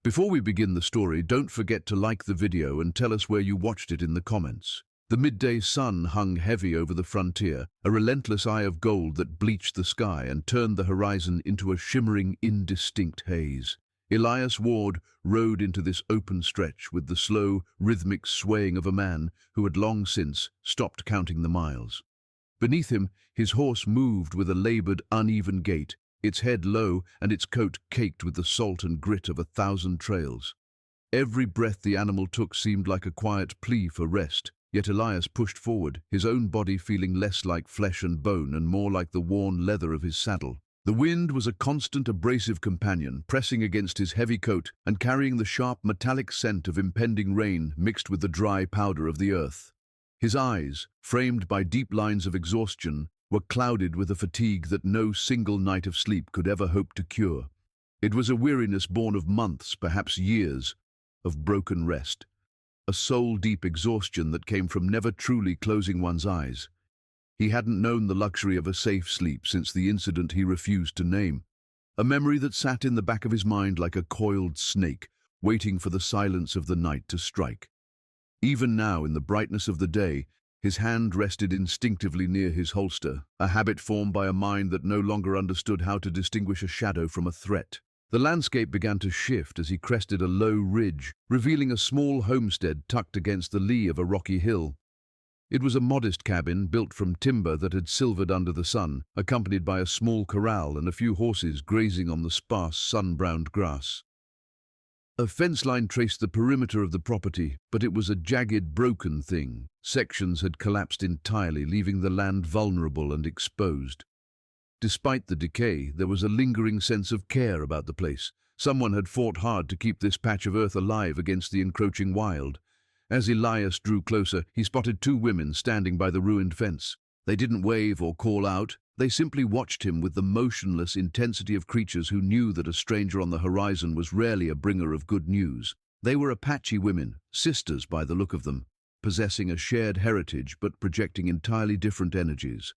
Before we begin the story, don't forget to like the video and tell us where you watched it in the comments. The midday sun hung heavy over the frontier, a relentless eye of gold that bleached the sky and turned the horizon into a shimmering, indistinct haze. Elias Ward rode into this open stretch with the slow, rhythmic swaying of a man who had long since stopped counting the miles. Beneath him, his horse moved with a labored, uneven gait, its head low and its coat caked with the salt and grit of 1,000 trails. Every breath the animal took seemed like a quiet plea for rest, yet Elias pushed forward, his own body feeling less like flesh and bone and more like the worn leather of his saddle. The wind was a constant abrasive companion, pressing against his heavy coat and carrying the sharp metallic scent of impending rain mixed with the dry powder of the earth. His eyes, framed by deep lines of exhaustion, were clouded with a fatigue that no single night of sleep could ever hope to cure. It was a weariness born of months, perhaps years, of broken rest, a soul-deep exhaustion that came from never truly closing one's eyes. He hadn't known the luxury of a safe sleep since the incident he refused to name, a memory that sat in the back of his mind like a coiled snake, waiting for the silence of the night to strike. Even now, in the brightness of the day, his hand rested instinctively near his holster, a habit formed by a mind that no longer understood how to distinguish a shadow from a threat. The landscape began to shift as he crested a low ridge, revealing a small homestead tucked against the lee of a rocky hill. It was a modest cabin built from timber that had silvered under the sun, accompanied by a small corral and a few horses grazing on the sparse, sun-browned grass. A fence line traced the perimeter of the property, but it was a jagged, broken thing. Sections had collapsed entirely, leaving the land vulnerable and exposed. Despite the decay, there was a lingering sense of care about the place. Someone had fought hard to keep this patch of earth alive against the encroaching wild. As Elias drew closer, he spotted 2 women standing by the ruined fence. They didn't wave or call out. They simply watched him with the motionless intensity of creatures who knew that a stranger on the horizon was rarely a bringer of good news. They were Apache women, sisters by the look of them, possessing a shared heritage but projecting entirely different energies.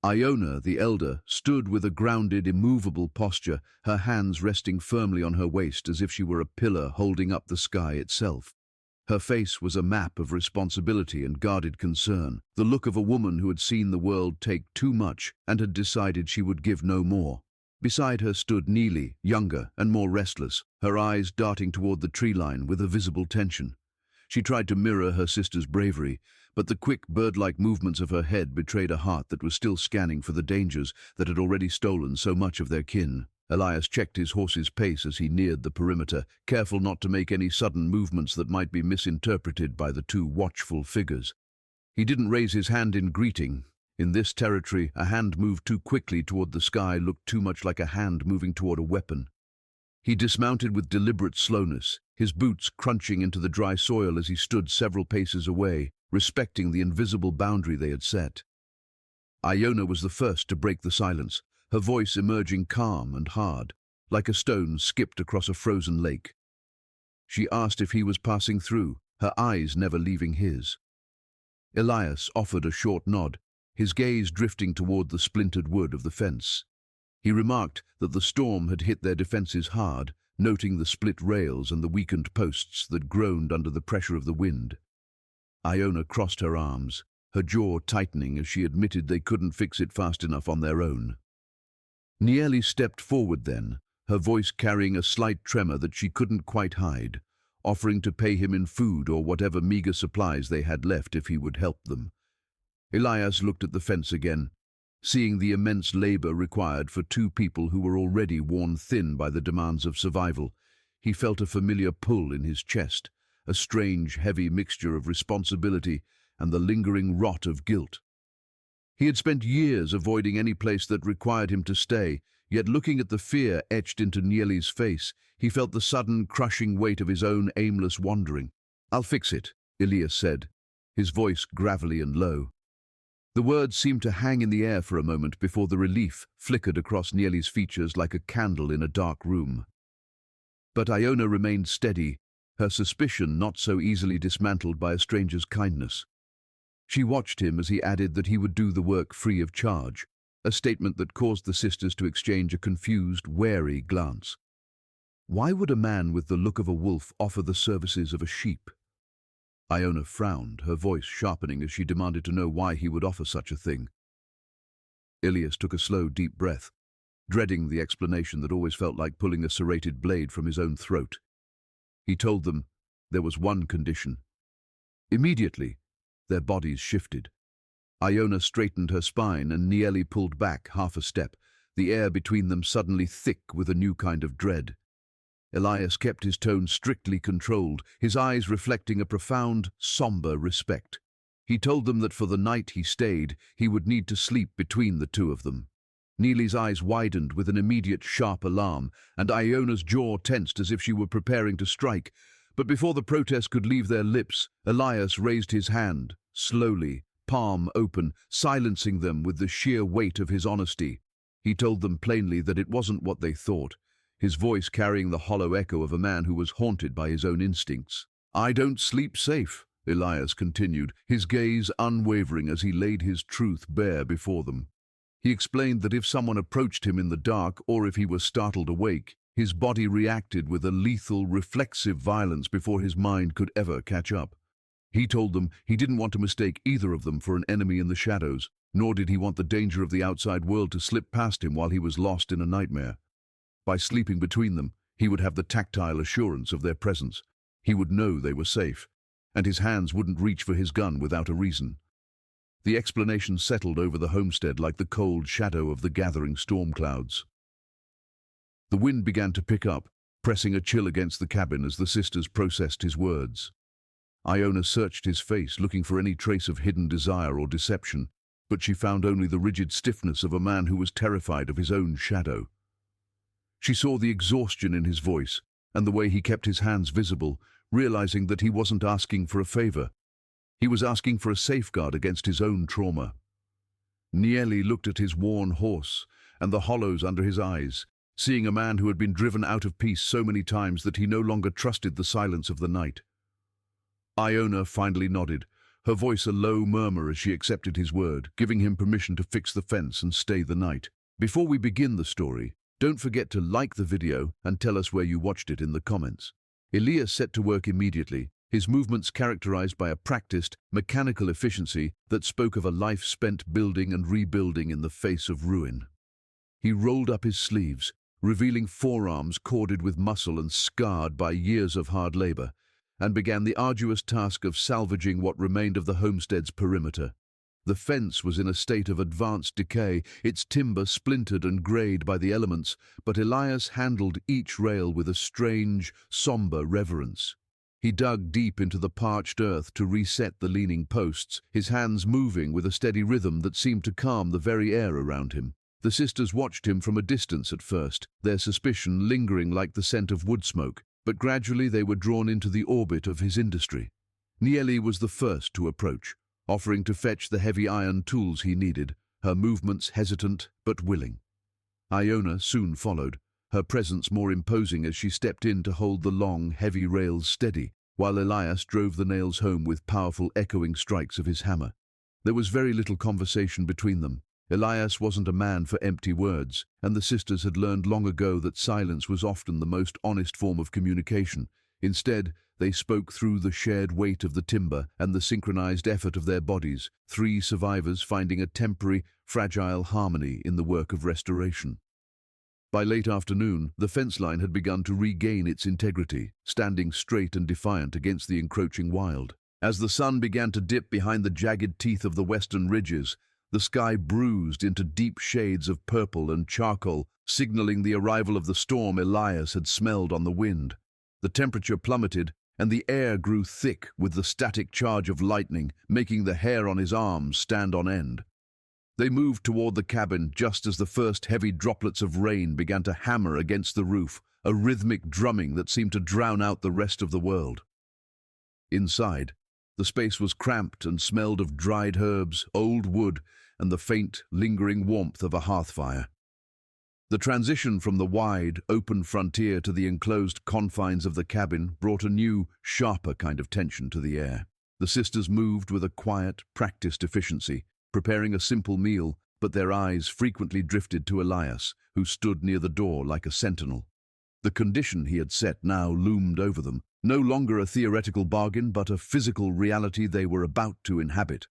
Iona, the elder, stood with a grounded, immovable posture, her hands resting firmly on her waist as if she were a pillar holding up the sky itself. Her face was a map of responsibility and guarded concern, the look of a woman who had seen the world take too much and had decided she would give no more. Beside her stood Neely, younger and more restless, her eyes darting toward the tree line with a visible tension. She tried to mirror her sister's bravery, but the quick bird-like movements of her head betrayed a heart that was still scanning for the dangers that had already stolen so much of their kin. Elias checked his horse's pace as he neared the perimeter, careful not to make any sudden movements that might be misinterpreted by the 2 watchful figures. He didn't raise his hand in greeting. In this territory, a hand moved too quickly toward the sky looked too much like a hand moving toward a weapon. He dismounted with deliberate slowness, his boots crunching into the dry soil as he stood several paces away, respecting the invisible boundary they had set. Iona was the first to break the silence, her voice emerging calm and hard, like a stone skipped across a frozen lake. She asked if he was passing through, her eyes never leaving his. Elias offered a short nod, his gaze drifting toward the splintered wood of the fence. He remarked that the storm had hit their defenses hard, noting the split rails and the weakened posts that groaned under the pressure of the wind. Iona crossed her arms, her jaw tightening as she admitted they couldn't fix it fast enough on their own. Nieli stepped forward then, her voice carrying a slight tremor that she couldn't quite hide, offering to pay him in food or whatever meager supplies they had left if he would help them. Elias looked at the fence again, seeing the immense labor required for 2 people who were already worn thin by the demands of survival. He felt a familiar pull in his chest, a strange, heavy mixture of responsibility and the lingering rot of guilt. He had spent years avoiding any place that required him to stay, yet looking at the fear etched into Nieli's face, he felt the sudden, crushing weight of his own aimless wandering. "I'll fix it," Elias said, his voice gravelly and low. The words seemed to hang in the air for a moment before the relief flickered across Nieli's features like a candle in a dark room. But Iona remained steady, her suspicion not so easily dismantled by a stranger's kindness. She watched him as he added that he would do the work free of charge, a statement that caused the sisters to exchange a confused, wary glance. Why would a man with the look of a wolf offer the services of a sheep? Iona frowned, her voice sharpening as she demanded to know why he would offer such a thing. Ilias took a slow, deep breath, dreading the explanation that always felt like pulling a serrated blade from his own throat. He told them there was one condition. Immediately, their bodies shifted. Iona straightened her spine and Nieli pulled back half a step, the air between them suddenly thick with a new kind of dread. Elias kept his tone strictly controlled, his eyes reflecting a profound, somber respect. He told them that for the night he stayed, he would need to sleep between the two of them. Neely's eyes widened with an immediate sharp alarm, and Iona's jaw tensed as if she were preparing to strike. But before the protest could leave their lips, Elias raised his hand, slowly, palm open, silencing them with the sheer weight of his honesty. He told them plainly that it wasn't what they thought, his voice carrying the hollow echo of a man who was haunted by his own instincts. "I don't sleep safe," Elias continued, his gaze unwavering as he laid his truth bare before them. He explained that if someone approached him in the dark or if he was startled awake, his body reacted with a lethal, reflexive violence before his mind could ever catch up. He told them he didn't want to mistake either of them for an enemy in the shadows, nor did he want the danger of the outside world to slip past him while he was lost in a nightmare. By sleeping between them, he would have the tactile assurance of their presence. He would know they were safe, and his hands wouldn't reach for his gun without a reason. The explanation settled over the homestead like the cold shadow of the gathering storm clouds. The wind began to pick up, pressing a chill against the cabin as the sisters processed his words. Iona searched his face, looking for any trace of hidden desire or deception, but she found only the rigid stiffness of a man who was terrified of his own shadow. She saw the exhaustion in his voice and the way he kept his hands visible, realizing that he wasn't asking for a favor. He was asking for a safeguard against his own trauma. Nieli looked at his worn horse and the hollows under his eyes, seeing a man who had been driven out of peace so many times that he no longer trusted the silence of the night. Iona finally nodded, her voice a low murmur as she accepted his word, giving him permission to fix the fence and stay the night. Before we begin the story, don't forget to like the video and tell us where you watched it in the comments. Elias set to work immediately, his movements characterized by a practiced, mechanical efficiency that spoke of a life spent building and rebuilding in the face of ruin. He rolled up his sleeves, revealing forearms corded with muscle and scarred by years of hard labor, and began the arduous task of salvaging what remained of the homestead's perimeter. The fence was in a state of advanced decay, its timber splintered and grayed by the elements, but Elias handled each rail with a strange, somber reverence. He dug deep into the parched earth to reset the leaning posts, his hands moving with a steady rhythm that seemed to calm the very air around him. The sisters watched him from a distance at first, their suspicion lingering like the scent of wood smoke, but gradually they were drawn into the orbit of his industry. Nieli was the first to approach, offering to fetch the heavy iron tools he needed, her movements hesitant but willing. Iona soon followed, her presence more imposing as she stepped in to hold the long, heavy rails steady, while Elias drove the nails home with powerful echoing strikes of his hammer. There was very little conversation between them. Elias wasn't a man for empty words, and the sisters had learned long ago that silence was often the most honest form of communication. Instead, they spoke through the shared weight of the timber and the synchronized effort of their bodies, three survivors finding a temporary, fragile harmony in the work of restoration. By late afternoon, the fence line had begun to regain its integrity, standing straight and defiant against the encroaching wild. As the sun began to dip behind the jagged teeth of the western ridges, the sky bruised into deep shades of purple and charcoal, signaling the arrival of the storm Elias had smelled on the wind. The temperature plummeted, and the air grew thick with the static charge of lightning, making the hair on his arms stand on end. They moved toward the cabin just as the first heavy droplets of rain began to hammer against the roof, a rhythmic drumming that seemed to drown out the rest of the world. Inside, the space was cramped and smelled of dried herbs, old wood, and the faint, lingering warmth of a hearth fire. The transition from the wide, open frontier to the enclosed confines of the cabin brought a new, sharper kind of tension to the air. The sisters moved with a quiet, practiced efficiency, preparing a simple meal, but their eyes frequently drifted to Elias, who stood near the door like a sentinel. The condition he had set now loomed over them, no longer a theoretical bargain but a physical reality they were about to inhabit.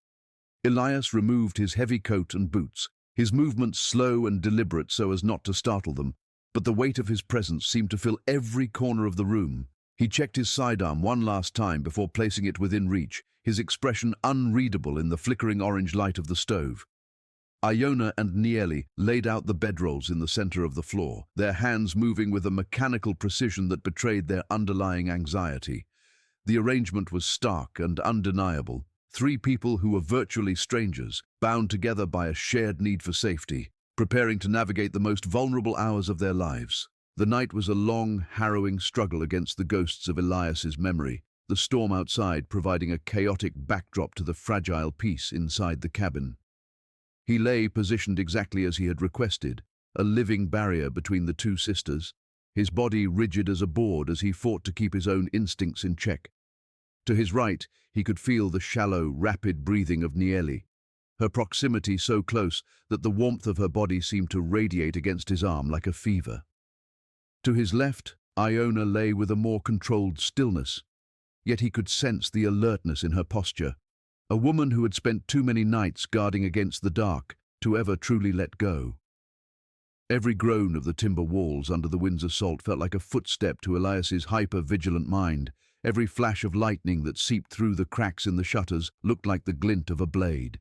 Elias removed his heavy coat and boots, his movements slow and deliberate so as not to startle them, but the weight of his presence seemed to fill every corner of the room. He checked his sidearm one last time before placing it within reach, his expression unreadable in the flickering orange light of the stove. Iona and Nieli laid out the bedrolls in the center of the floor, their hands moving with a mechanical precision that betrayed their underlying anxiety. The arrangement was stark and undeniable. Three people who were virtually strangers, bound together by a shared need for safety, preparing to navigate the most vulnerable hours of their lives. The night was a long, harrowing struggle against the ghosts of Elias's memory, the storm outside providing a chaotic backdrop to the fragile peace inside the cabin. He lay positioned exactly as he had requested, a living barrier between the two sisters, his body rigid as a board as he fought to keep his own instincts in check. To his right, he could feel the shallow, rapid breathing of Nieli, her proximity so close that the warmth of her body seemed to radiate against his arm like a fever. To his left, Iona lay with a more controlled stillness, yet he could sense the alertness in her posture, a woman who had spent too many nights guarding against the dark to ever truly let go. Every groan of the timber walls under the wind's assault felt like a footstep to Elias's hyper-vigilant mind. Every flash of lightning that seeped through the cracks in the shutters looked like the glint of a blade.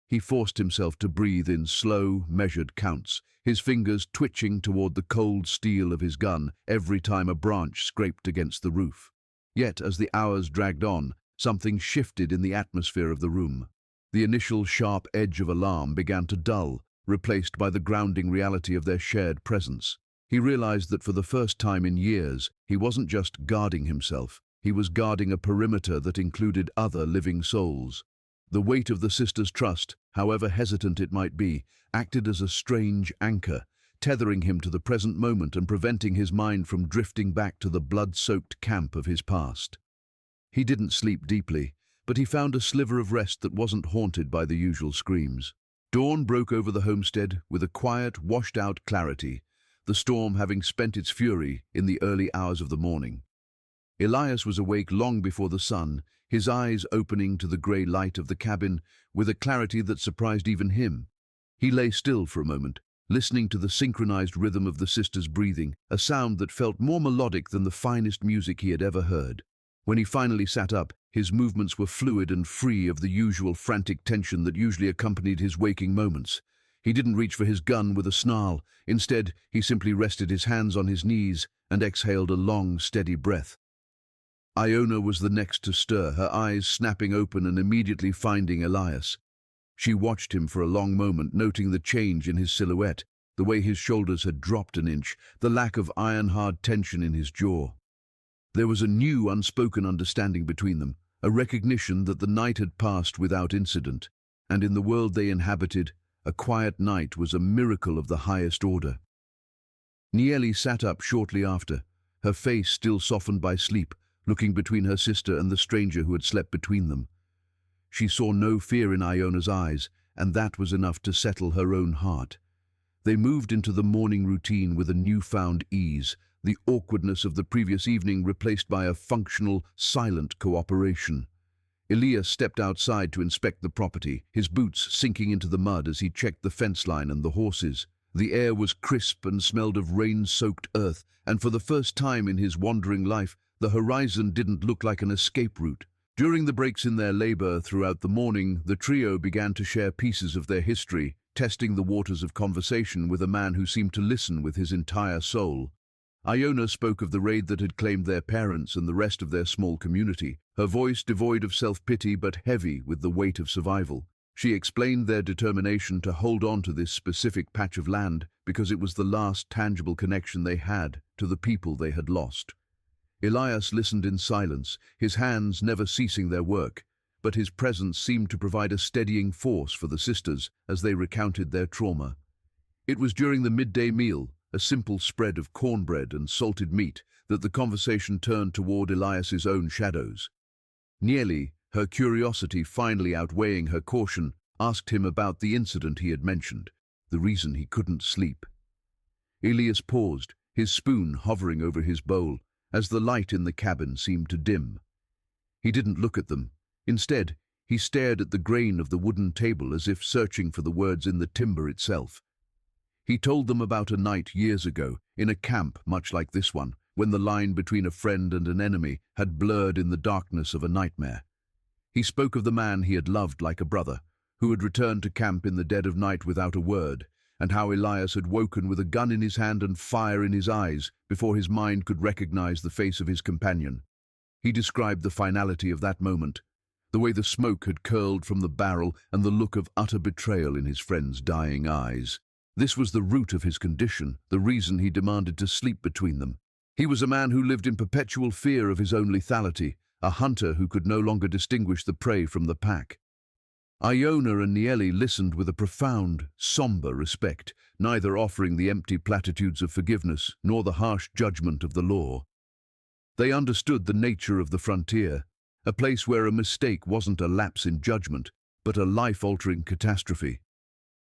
He forced himself to breathe in slow, measured counts, his fingers twitching toward the cold steel of his gun every time a branch scraped against the roof. Yet, as the hours dragged on, something shifted in the atmosphere of the room. The initial sharp edge of alarm began to dull, replaced by the grounding reality of their shared presence. He realized that for the first time in years, he wasn't just guarding himself, he was guarding a perimeter that included other living souls. The weight of the sisters' trust, however hesitant it might be, acted as a strange anchor, tethering him to the present moment and preventing his mind from drifting back to the blood-soaked camp of his past. He didn't sleep deeply, but he found a sliver of rest that wasn't haunted by the usual screams. Dawn broke over the homestead with a quiet, washed-out clarity, the storm having spent its fury in the early hours of the morning. Elias was awake long before the sun, his eyes opening to the grey light of the cabin with a clarity that surprised even him. He lay still for a moment, listening to the synchronized rhythm of the sisters' breathing, a sound that felt more melodic than the finest music he had ever heard. When he finally sat up, his movements were fluid and free of the usual frantic tension that usually accompanied his waking moments. He didn't reach for his gun with a snarl. Instead, he simply rested his hands on his knees and exhaled a long, steady breath. Iona was the next to stir, her eyes snapping open and immediately finding Elias. She watched him for a long moment, noting the change in his silhouette, the way his shoulders had dropped an inch, the lack of iron-hard tension in his jaw. There was a new, unspoken understanding between them, a recognition that the night had passed without incident, and in the world they inhabited, a quiet night was a miracle of the highest order. Nieli sat up shortly after, her face still softened by sleep, looking between her sister and the stranger who had slept between them. She saw no fear in Iona's eyes, and that was enough to settle her own heart. They moved into the morning routine with a newfound ease, the awkwardness of the previous evening replaced by a functional, silent cooperation. Elias stepped outside to inspect the property, his boots sinking into the mud as he checked the fence line and the horses. The air was crisp and smelled of rain-soaked earth, and for the first time in his wandering life, the horizon didn't look like an escape route. During the breaks in their labor throughout the morning, the trio began to share pieces of their history, testing the waters of conversation with a man who seemed to listen with his entire soul. Iona spoke of the raid that had claimed their parents and the rest of their small community, her voice devoid of self-pity but heavy with the weight of survival. She explained their determination to hold on to this specific patch of land because it was the last tangible connection they had to the people they had lost. Elias listened in silence, his hands never ceasing their work, but his presence seemed to provide a steadying force for the sisters as they recounted their trauma. It was during the midday meal, a simple spread of cornbread and salted meat, that the conversation turned toward Elias's own shadows. Nieli, her curiosity finally outweighing her caution, asked him about the incident he had mentioned, the reason he couldn't sleep. Elias paused, his spoon hovering over his bowl, as the light in the cabin seemed to dim. He didn't look at them. Instead, he stared at the grain of the wooden table as if searching for the words in the timber itself. He told them about a night years ago, in a camp much like this one, when the line between a friend and an enemy had blurred in the darkness of a nightmare. He spoke of the man he had loved like a brother, who had returned to camp in the dead of night without a word, and how Elias had woken with a gun in his hand and fire in his eyes before his mind could recognize the face of his companion. He described the finality of that moment, the way the smoke had curled from the barrel and the look of utter betrayal in his friend's dying eyes. This was the root of his condition, the reason he demanded to sleep between them. He was a man who lived in perpetual fear of his own lethality, a hunter who could no longer distinguish the prey from the pack. Iona and Nieli listened with a profound, somber respect, neither offering the empty platitudes of forgiveness nor the harsh judgment of the law. They understood the nature of the frontier, a place where a mistake wasn't a lapse in judgment, but a life-altering catastrophe.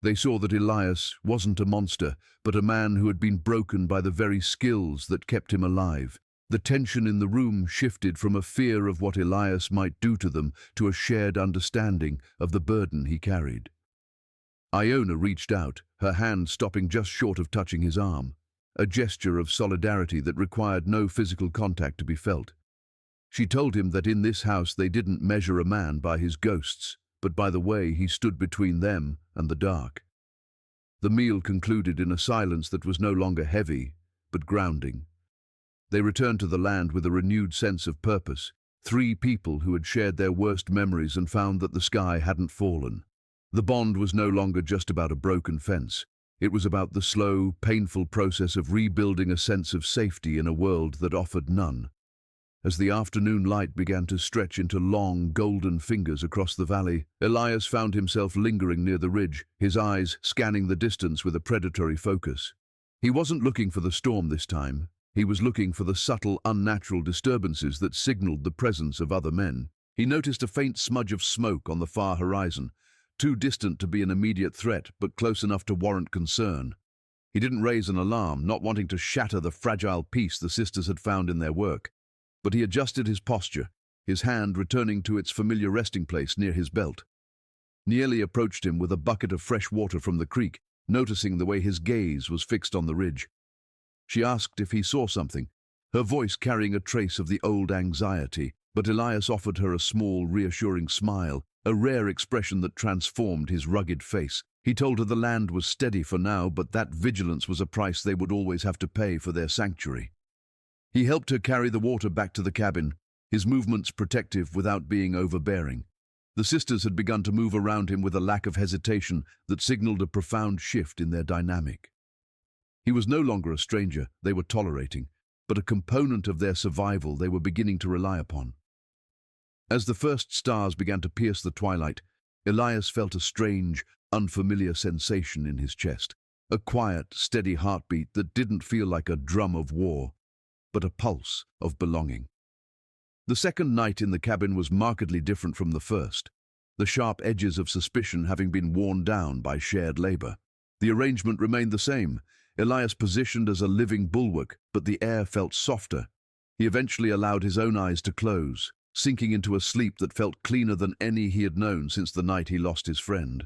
They saw that Elias wasn't a monster, but a man who had been broken by the very skills that kept him alive. The tension in the room shifted from a fear of what Elias might do to them to a shared understanding of the burden he carried. Iona reached out, her hand stopping just short of touching his arm, a gesture of solidarity that required no physical contact to be felt. She told him that in this house they didn't measure a man by his ghosts, but by the way he stood between them and the dark. The meal concluded in a silence that was no longer heavy, but grounding. They returned to the land with a renewed sense of purpose, three people who had shared their worst memories and found that the sky hadn't fallen. The bond was no longer just about a broken fence. It was about the slow, painful process of rebuilding a sense of safety in a world that offered none. As the afternoon light began to stretch into long, golden fingers across the valley, Elias found himself lingering near the ridge, his eyes scanning the distance with a predatory focus. He wasn't looking for the storm this time. He was looking for the subtle, unnatural disturbances that signaled the presence of other men. He noticed a faint smudge of smoke on the far horizon, too distant to be an immediate threat, but close enough to warrant concern. He didn't raise an alarm, not wanting to shatter the fragile peace the sisters had found in their work. But he adjusted his posture, his hand returning to its familiar resting place near his belt. Nieli approached him with a bucket of fresh water from the creek, noticing the way his gaze was fixed on the ridge. She asked if he saw something, her voice carrying a trace of the old anxiety, but Elias offered her a small, reassuring smile, a rare expression that transformed his rugged face. He told her the land was steady for now, but that vigilance was a price they would always have to pay for their sanctuary. He helped her carry the water back to the cabin, his movements protective without being overbearing. The sisters had begun to move around him with a lack of hesitation that signaled a profound shift in their dynamic. He was no longer a stranger they were tolerating, but a component of their survival they were beginning to rely upon. As the first stars began to pierce the twilight, Elias felt a strange, unfamiliar sensation in his chest, a quiet, steady heartbeat that didn't feel like a drum of war, but a pulse of belonging. The second night in the cabin was markedly different from the first, the sharp edges of suspicion having been worn down by shared labor. The arrangement remained the same, Elias positioned as a living bulwark, but the air felt softer. He eventually allowed his own eyes to close, sinking into a sleep that felt cleaner than any he had known since the night he lost his friend.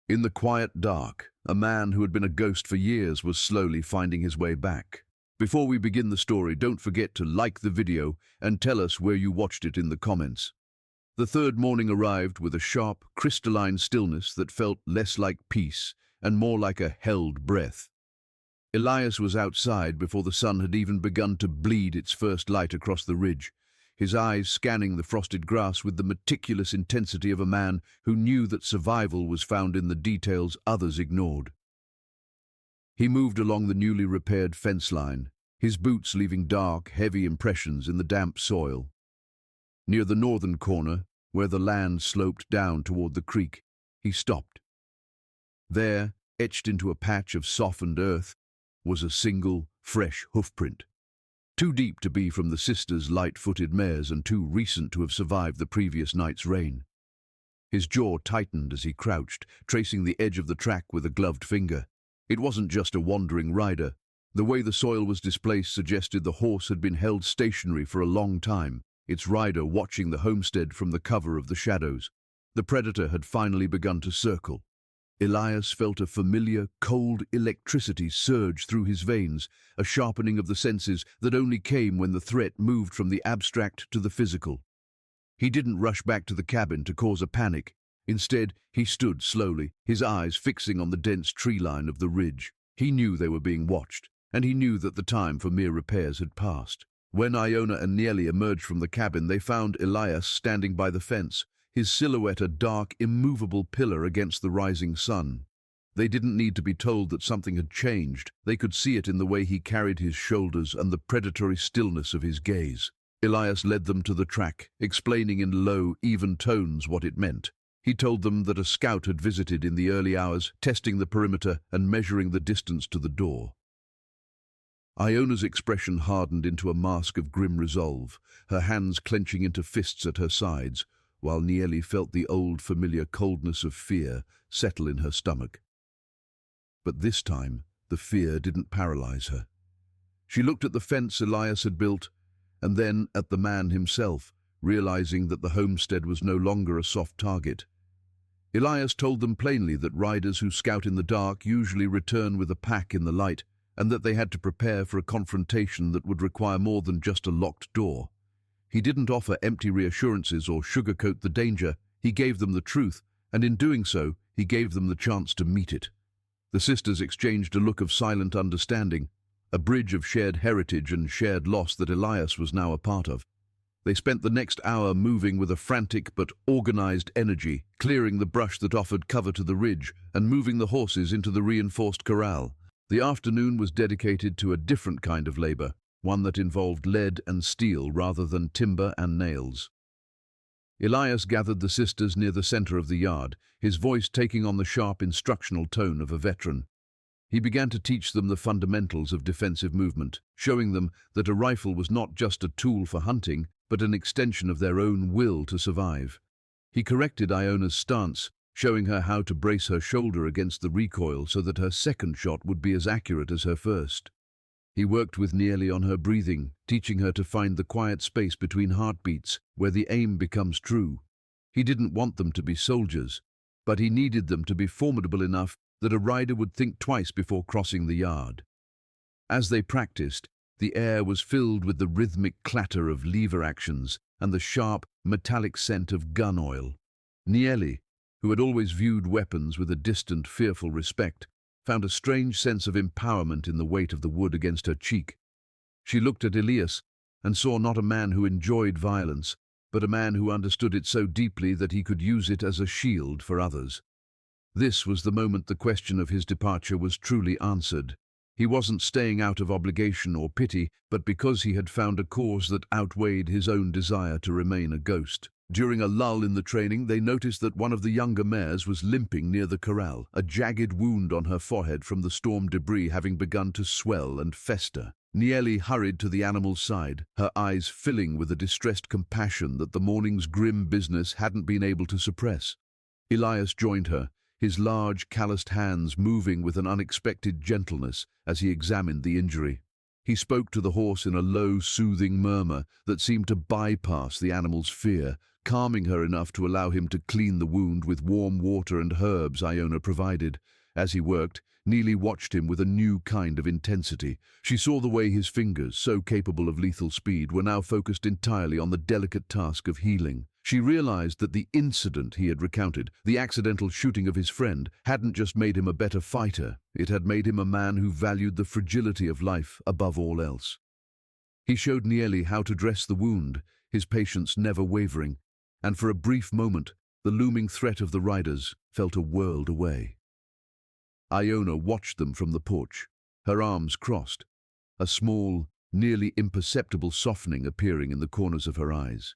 In the quiet dark, a man who had been a ghost for years was slowly finding his way back. Before we begin the story, don't forget to like the video and tell us where you watched it in the comments. The third morning arrived with a sharp, crystalline stillness that felt less like peace and more like a held breath. Elias was outside before the sun had even begun to bleed its first light across the ridge, his eyes scanning the frosted grass with the meticulous intensity of a man who knew that survival was found in the details others ignored. He moved along the newly repaired fence line, his boots leaving dark, heavy impressions in the damp soil. Near the northern corner, where the land sloped down toward the creek, he stopped. There, etched into a patch of softened earth, was a single, fresh hoofprint. Too deep to be from the sisters' light-footed mares and too recent to have survived the previous night's rain. His jaw tightened as he crouched, tracing the edge of the track with a gloved finger. It wasn't just a wandering rider. The way the soil was displaced suggested the horse had been held stationary for a long time, its rider watching the homestead from the cover of the shadows. The predator had finally begun to circle. Elias felt a familiar, cold electricity surge through his veins, a sharpening of the senses that only came when the threat moved from the abstract to the physical. He didn't rush back to the cabin to cause a panic. Instead, he stood slowly, his eyes fixing on the dense tree line of the ridge. He knew they were being watched, and he knew that the time for mere repairs had passed. When Iona and Nieli emerged from the cabin, they found Elias standing by the fence, his silhouette a dark, immovable pillar against the rising sun. They didn't need to be told that something had changed. They could see it in the way he carried his shoulders and the predatory stillness of his gaze. Elias led them to the track, explaining in low, even tones what it meant. He told them that a scout had visited in the early hours, testing the perimeter and measuring the distance to the door. Iona's expression hardened into a mask of grim resolve, her hands clenching into fists at her sides, while Nieli felt the old familiar coldness of fear settle in her stomach. But this time, the fear didn't paralyze her. She looked at the fence Elias had built, and then at the man himself, realizing that the homestead was no longer a soft target. Elias told them plainly that riders who scout in the dark usually return with a pack in the light, and that they had to prepare for a confrontation that would require more than just a locked door. He didn't offer empty reassurances or sugarcoat the danger. He gave them the truth, and in doing so, he gave them the chance to meet it. The sisters exchanged a look of silent understanding, a bridge of shared heritage and shared loss that Elias was now a part of. They spent the next hour moving with a frantic but organized energy, clearing the brush that offered cover to the ridge and moving the horses into the reinforced corral. The afternoon was dedicated to a different kind of labor, one that involved lead and steel rather than timber and nails. Elias gathered the sisters near the center of the yard, his voice taking on the sharp instructional tone of a veteran. He began to teach them the fundamentals of defensive movement, showing them that a rifle was not just a tool for hunting, but an extension of their own will to survive. He corrected Iona's stance, showing her how to brace her shoulder against the recoil so that her second shot would be as accurate as her first. He worked with Nieli on her breathing, teaching her to find the quiet space between heartbeats, where the aim becomes true. He didn't want them to be soldiers, but he needed them to be formidable enough that a rider would think twice before crossing the yard. As they practiced, the air was filled with the rhythmic clatter of lever actions and the sharp, metallic scent of gun oil. Nieli, who had always viewed weapons with a distant, fearful respect, found a strange sense of empowerment in the weight of the wood against her cheek. She looked at Elias and saw not a man who enjoyed violence, but a man who understood it so deeply that he could use it as a shield for others. This was the moment the question of his departure was truly answered. He wasn't staying out of obligation or pity, but because he had found a cause that outweighed his own desire to remain a ghost. During a lull in the training, they noticed that one of the younger mares was limping near the corral, a jagged wound on her forehead from the storm debris having begun to swell and fester. Nieli hurried to the animal's side, her eyes filling with a distressed compassion that the morning's grim business hadn't been able to suppress. Elias joined her, his large, calloused hands moving with an unexpected gentleness as he examined the injury. He spoke to the horse in a low, soothing murmur that seemed to bypass the animal's fear, calming her enough to allow him to clean the wound with warm water and herbs Iona provided. As he worked, Nieli watched him with a new kind of intensity. She saw the way his fingers, so capable of lethal speed, were now focused entirely on the delicate task of healing. She realized that the incident he had recounted, the accidental shooting of his friend, hadn't just made him a better fighter, it had made him a man who valued the fragility of life above all else. He showed Nieli how to dress the wound, his patience never wavering, and for a brief moment, the looming threat of the riders felt a world away. Iona watched them from the porch, her arms crossed, a small, nearly imperceptible softening appearing in the corners of her eyes.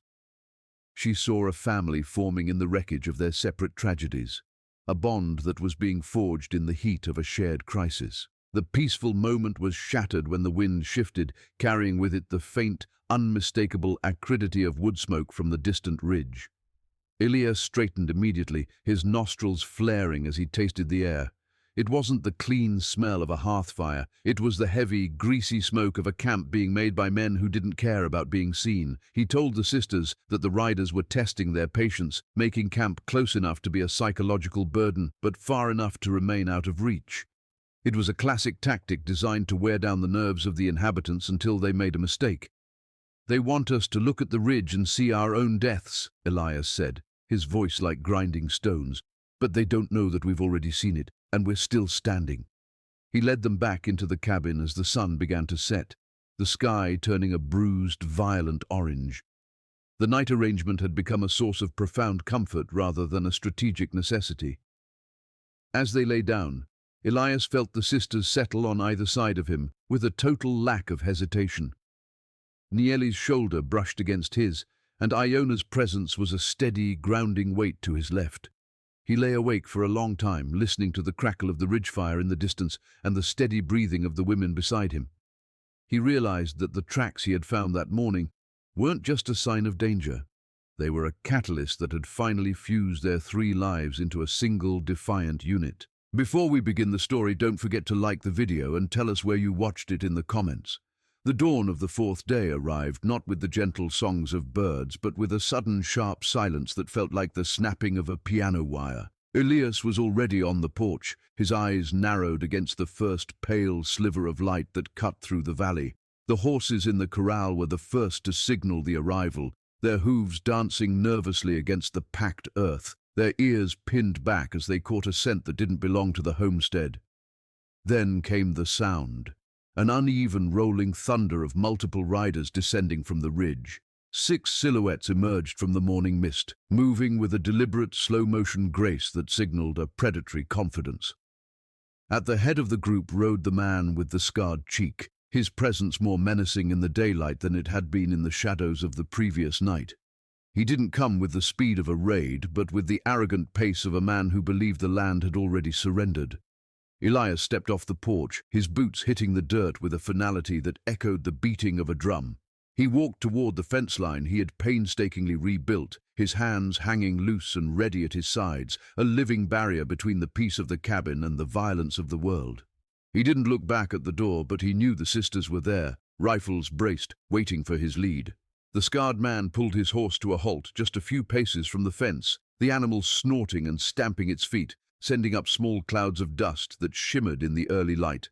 She saw a family forming in the wreckage of their separate tragedies, a bond that was being forged in the heat of a shared crisis. The peaceful moment was shattered when the wind shifted, carrying with it the faint, unmistakable acridity of wood smoke from the distant ridge. Elias straightened immediately, his nostrils flaring as he tasted the air. It wasn't the clean smell of a hearth fire. It was the heavy, greasy smoke of a camp being made by men who didn't care about being seen. He told the sisters that the riders were testing their patience, making camp close enough to be a psychological burden, but far enough to remain out of reach. It was a classic tactic designed to wear down the nerves of the inhabitants until they made a mistake. "They want us to look at the ridge and see our own deaths," Elias said, his voice like grinding stones. "But they don't know that we've already seen it, and we're still standing." He led them back into the cabin as the sun began to set, the sky turning a bruised, violent orange. The night arrangement had become a source of profound comfort rather than a strategic necessity. As they lay down, Elias felt the sisters settle on either side of him, with a total lack of hesitation. Nieli's shoulder brushed against his, and Iona's presence was a steady, grounding weight to his left. He lay awake for a long time, listening to the crackle of the ridge fire in the distance and the steady breathing of the women beside him. He realized that the tracks he had found that morning weren't just a sign of danger. They were a catalyst that had finally fused their three lives into a single, defiant unit. Before we begin the story, don't forget to like the video and tell us where you watched it in the comments. The dawn of the fourth day arrived, not with the gentle songs of birds, but with a sudden sharp silence that felt like the snapping of a piano wire. Elias was already on the porch, his eyes narrowed against the first pale sliver of light that cut through the valley. The horses in the corral were the first to signal the arrival, their hooves dancing nervously against the packed earth, their ears pinned back as they caught a scent that didn't belong to the homestead. Then came the sound. An uneven rolling thunder of multiple riders descending from the ridge. 6 silhouettes emerged from the morning mist, moving with a deliberate slow-motion grace that signaled a predatory confidence. At the head of the group rode the man with the scarred cheek, his presence more menacing in the daylight than it had been in the shadows of the previous night. He didn't come with the speed of a raid, but with the arrogant pace of a man who believed the land had already surrendered. Elias stepped off the porch, his boots hitting the dirt with a finality that echoed the beating of a drum. He walked toward the fence line he had painstakingly rebuilt, his hands hanging loose and ready at his sides, a living barrier between the peace of the cabin and the violence of the world. He didn't look back at the door, but he knew the sisters were there, rifles braced, waiting for his lead. The scarred man pulled his horse to a halt just a few paces from the fence, the animal snorting and stamping its feet, sending up small clouds of dust that shimmered in the early light.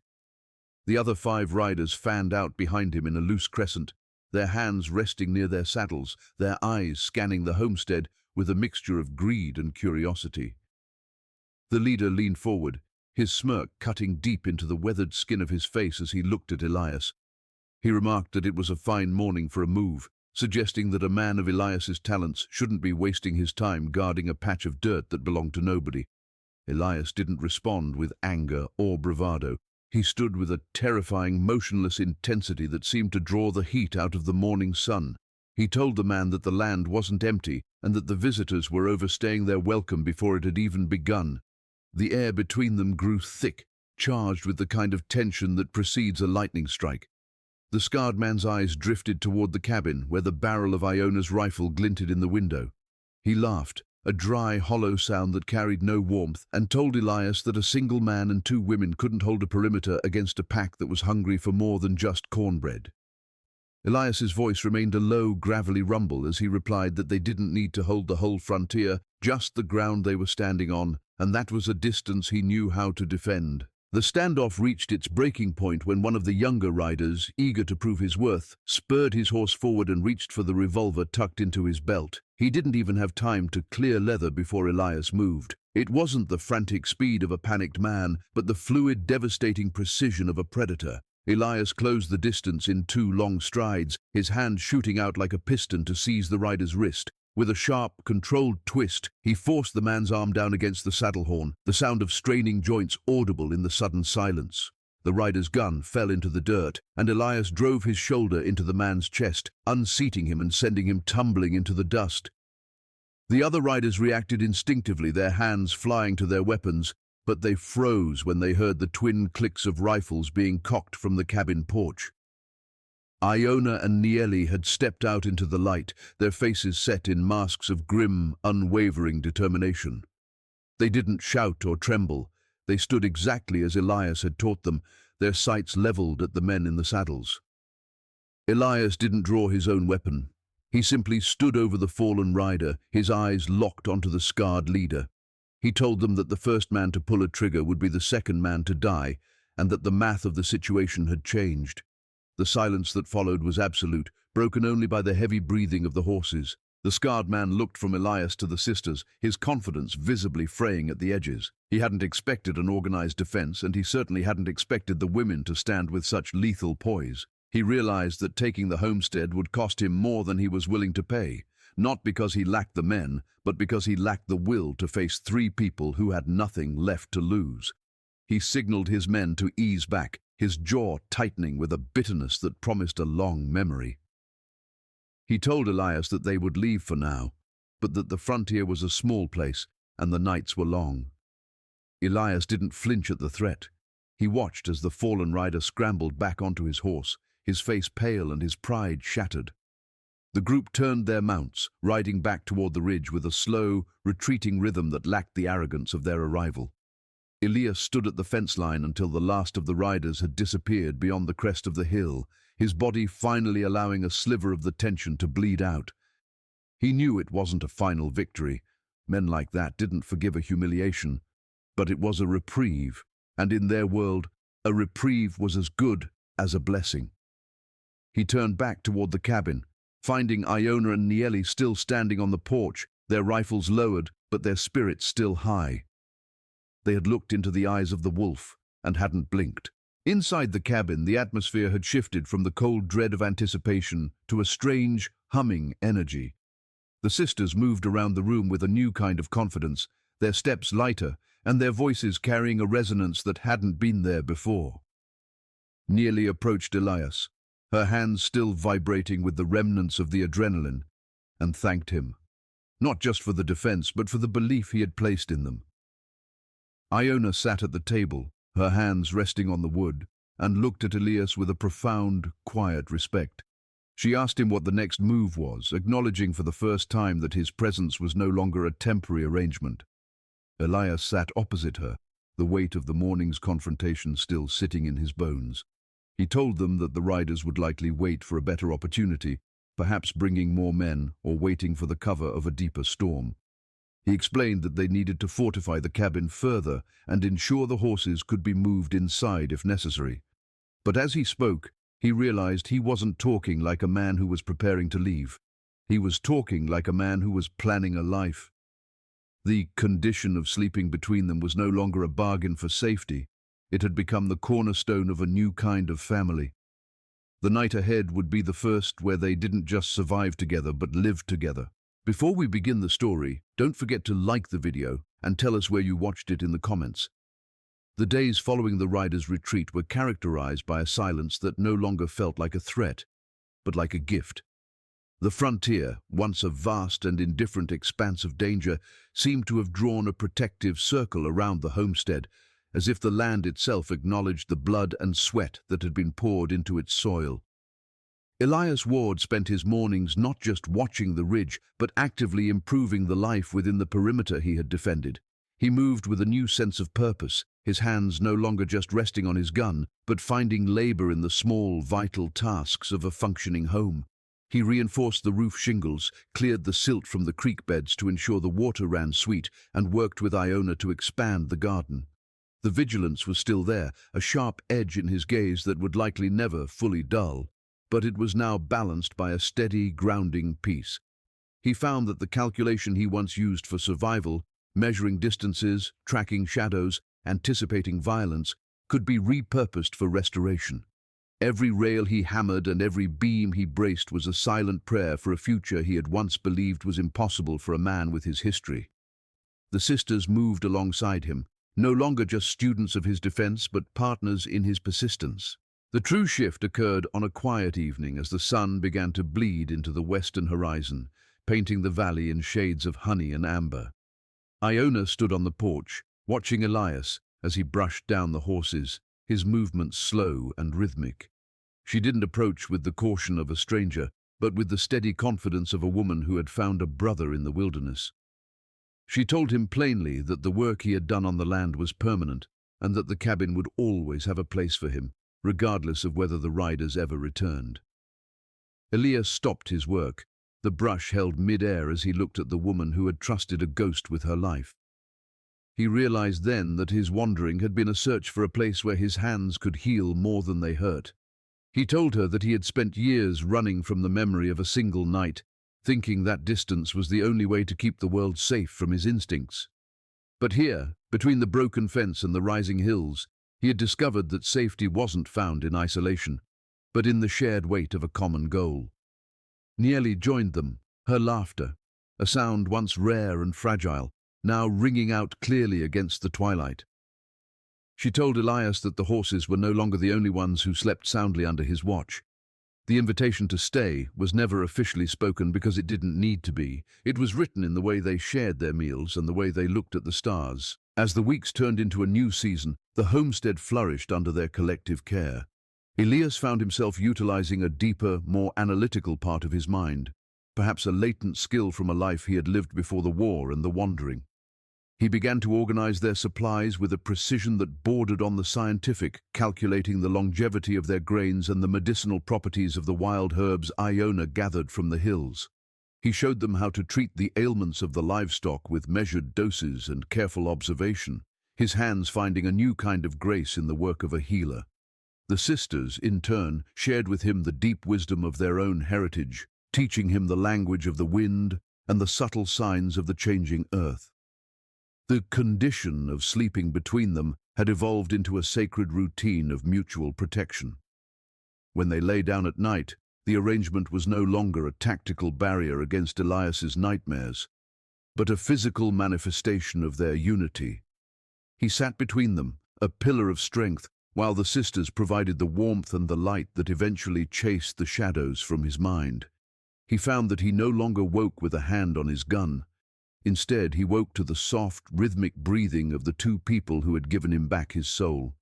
The other 5 riders fanned out behind him in a loose crescent, their hands resting near their saddles, their eyes scanning the homestead with a mixture of greed and curiosity. The leader leaned forward, his smirk cutting deep into the weathered skin of his face as he looked at Elias. He remarked that it was a fine morning for a move, suggesting that a man of Elias's talents shouldn't be wasting his time guarding a patch of dirt that belonged to nobody. Elias didn't respond with anger or bravado. He stood with a terrifying, motionless intensity that seemed to draw the heat out of the morning sun. He told the man that the land wasn't empty and that the visitors were overstaying their welcome before it had even begun. The air between them grew thick, charged with the kind of tension that precedes a lightning strike. The scarred man's eyes drifted toward the cabin, where the barrel of Iona's rifle glinted in the window. He laughed, a dry, hollow sound that carried no warmth, and told Elias that a single man and 2 women couldn't hold a perimeter against a pack that was hungry for more than just cornbread. Elias's voice remained a low, gravelly rumble as he replied that they didn't need to hold the whole frontier, just the ground they were standing on, and that was a distance he knew how to defend. The standoff reached its breaking point when one of the younger riders, eager to prove his worth, spurred his horse forward and reached for the revolver tucked into his belt. He didn't even have time to clear leather before Elias moved. It wasn't the frantic speed of a panicked man, but the fluid, devastating precision of a predator. Elias closed the distance in 2 long strides, his hand shooting out like a piston to seize the rider's wrist. With a sharp, controlled twist, he forced the man's arm down against the saddle horn, the sound of straining joints audible in the sudden silence. The rider's gun fell into the dirt, and Elias drove his shoulder into the man's chest, unseating him and sending him tumbling into the dust. The other riders reacted instinctively, their hands flying to their weapons, but they froze when they heard the twin clicks of rifles being cocked from the cabin porch. Iona and Nieli had stepped out into the light, their faces set in masks of grim, unwavering determination. They didn't shout or tremble. They stood exactly as Elias had taught them, their sights leveled at the men in the saddles. Elias didn't draw his own weapon. He simply stood over the fallen rider, his eyes locked onto the scarred leader. He told them that the first man to pull a trigger would be the second man to die, and that the math of the situation had changed. The silence that followed was absolute, broken only by the heavy breathing of the horses. The scarred man looked from Elias to the sisters, his confidence visibly fraying at the edges. He hadn't expected an organized defense, and he certainly hadn't expected the women to stand with such lethal poise. He realized that taking the homestead would cost him more than he was willing to pay, not because he lacked the men, but because he lacked the will to face 3 people who had nothing left to lose. He signaled his men to ease back, his jaw tightening with a bitterness that promised a long memory. He told Elias that they would leave for now, but that the frontier was a small place and the nights were long. Elias didn't flinch at the threat. He watched as the fallen rider scrambled back onto his horse, his face pale and his pride shattered. The group turned their mounts, riding back toward the ridge with a slow, retreating rhythm that lacked the arrogance of their arrival. Elias stood at the fence line until the last of the riders had disappeared beyond the crest of the hill, his body finally allowing a sliver of the tension to bleed out. He knew it wasn't a final victory. Men like that didn't forgive a humiliation, but it was a reprieve, and in their world, a reprieve was as good as a blessing. He turned back toward the cabin, finding Iona and Nieli still standing on the porch, their rifles lowered, but their spirits still high. They had looked into the eyes of the wolf and hadn't blinked. Inside the cabin, the atmosphere had shifted from the cold dread of anticipation to a strange, humming energy. The sisters moved around the room with a new kind of confidence, their steps lighter and their voices carrying a resonance that hadn't been there before. Nieli approached Elias, her hands still vibrating with the remnants of the adrenaline, and thanked him, not just for the defense, but for the belief he had placed in them. Iona sat at the table, her hands resting on the wood, and looked at Elias with a profound, quiet respect. She asked him what the next move was, acknowledging for the first time that his presence was no longer a temporary arrangement. Elias sat opposite her, the weight of the morning's confrontation still sitting in his bones. He told them that the riders would likely wait for a better opportunity, perhaps bringing more men or waiting for the cover of a deeper storm. He explained that they needed to fortify the cabin further and ensure the horses could be moved inside if necessary. But as he spoke, he realized he wasn't talking like a man who was preparing to leave. He was talking like a man who was planning a life. The condition of sleeping between them was no longer a bargain for safety. It had become the cornerstone of a new kind of family. The night ahead would be the first where they didn't just survive together but lived together. Before we begin the story, don't forget to like the video and tell us where you watched it in the comments. The days following the riders' retreat were characterized by a silence that no longer felt like a threat, but like a gift. The frontier, once a vast and indifferent expanse of danger, seemed to have drawn a protective circle around the homestead, as if the land itself acknowledged the blood and sweat that had been poured into its soil. Elias Ward spent his mornings not just watching the ridge, but actively improving the life within the perimeter he had defended. He moved with a new sense of purpose, his hands no longer just resting on his gun, but finding labor in the small, vital tasks of a functioning home. He reinforced the roof shingles, cleared the silt from the creek beds to ensure the water ran sweet, and worked with Iona to expand the garden. The vigilance was still there, a sharp edge in his gaze that would likely never fully dull, but it was now balanced by a steady, grounding peace. He found that the calculation he once used for survival, measuring distances, tracking shadows, anticipating violence, could be repurposed for restoration. Every rail he hammered and every beam he braced was a silent prayer for a future he had once believed was impossible for a man with his history. The sisters moved alongside him, no longer just students of his defense, but partners in his persistence. The true shift occurred on a quiet evening as the sun began to bleed into the western horizon, painting the valley in shades of honey and amber. Iona stood on the porch, watching Elias as he brushed down the horses, his movements slow and rhythmic. She didn't approach with the caution of a stranger, but with the steady confidence of a woman who had found a brother in the wilderness. She told him plainly that the work he had done on the land was permanent, and that the cabin would always have a place for him, regardless of whether the riders ever returned. Elias stopped his work, the brush held mid-air as he looked at the woman who had trusted a ghost with her life. He realized then that his wandering had been a search for a place where his hands could heal more than they hurt. He told her that he had spent years running from the memory of a single night, thinking that distance was the only way to keep the world safe from his instincts. But here, between the broken fence and the rising hills, he had discovered that safety wasn't found in isolation, but in the shared weight of a common goal. Nieli joined them, her laughter, a sound once rare and fragile, now ringing out clearly against the twilight. She told Elias that the horses were no longer the only ones who slept soundly under his watch. The invitation to stay was never officially spoken because it didn't need to be. It was written in the way they shared their meals and the way they looked at the stars. As the weeks turned into a new season, the homestead flourished under their collective care. Elias found himself utilizing a deeper, more analytical part of his mind, perhaps a latent skill from a life he had lived before the war and the wandering. He began to organize their supplies with a precision that bordered on the scientific, calculating the longevity of their grains and the medicinal properties of the wild herbs Iona gathered from the hills. He showed them how to treat the ailments of the livestock with measured doses and careful observation, his hands finding a new kind of grace in the work of a healer. The sisters, in turn, shared with him the deep wisdom of their own heritage, teaching him the language of the wind and the subtle signs of the changing earth. The condition of sleeping between them had evolved into a sacred routine of mutual protection. When they lay down at night, the arrangement was no longer a tactical barrier against Elias's nightmares, but a physical manifestation of their unity. He sat between them, a pillar of strength, while the sisters provided the warmth and the light that eventually chased the shadows from his mind. He found that he no longer woke with a hand on his gun. Instead, he woke to the soft, rhythmic breathing of the two people who had given him back his soul.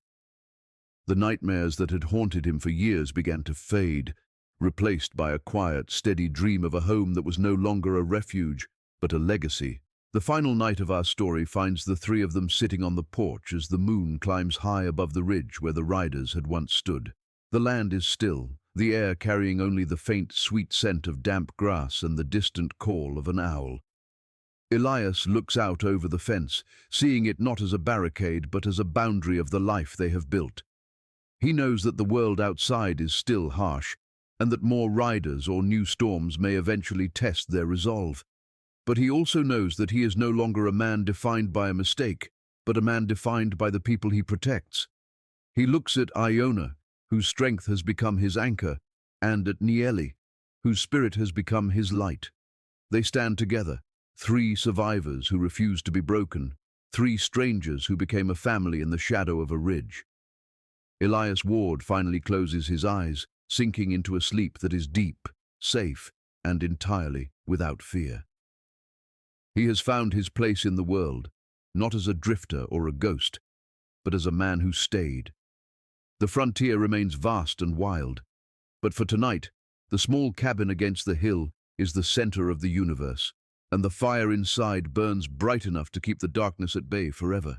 The nightmares that had haunted him for years began to fade, replaced by a quiet, steady dream of a home that was no longer a refuge, but a legacy. The final night of our story finds the three of them sitting on the porch as the moon climbs high above the ridge where the riders had once stood. The land is still, the air carrying only the faint, sweet scent of damp grass and the distant call of an owl. Elias looks out over the fence, seeing it not as a barricade but as a boundary of the life they have built. He knows that the world outside is still harsh, and that more riders or new storms may eventually test their resolve. But he also knows that he is no longer a man defined by a mistake, but a man defined by the people he protects. He looks at Iona, whose strength has become his anchor, and at Nieli, whose spirit has become his light. They stand together, three survivors who refused to be broken, three strangers who became a family in the shadow of a ridge. Elias Ward finally closes his eyes, sinking into a sleep that is deep, safe, and entirely without fear. He has found his place in the world, not as a drifter or a ghost, but as a man who stayed. The frontier remains vast and wild, but for tonight, the small cabin against the hill is the center of the universe, and the fire inside burns bright enough to keep the darkness at bay forever.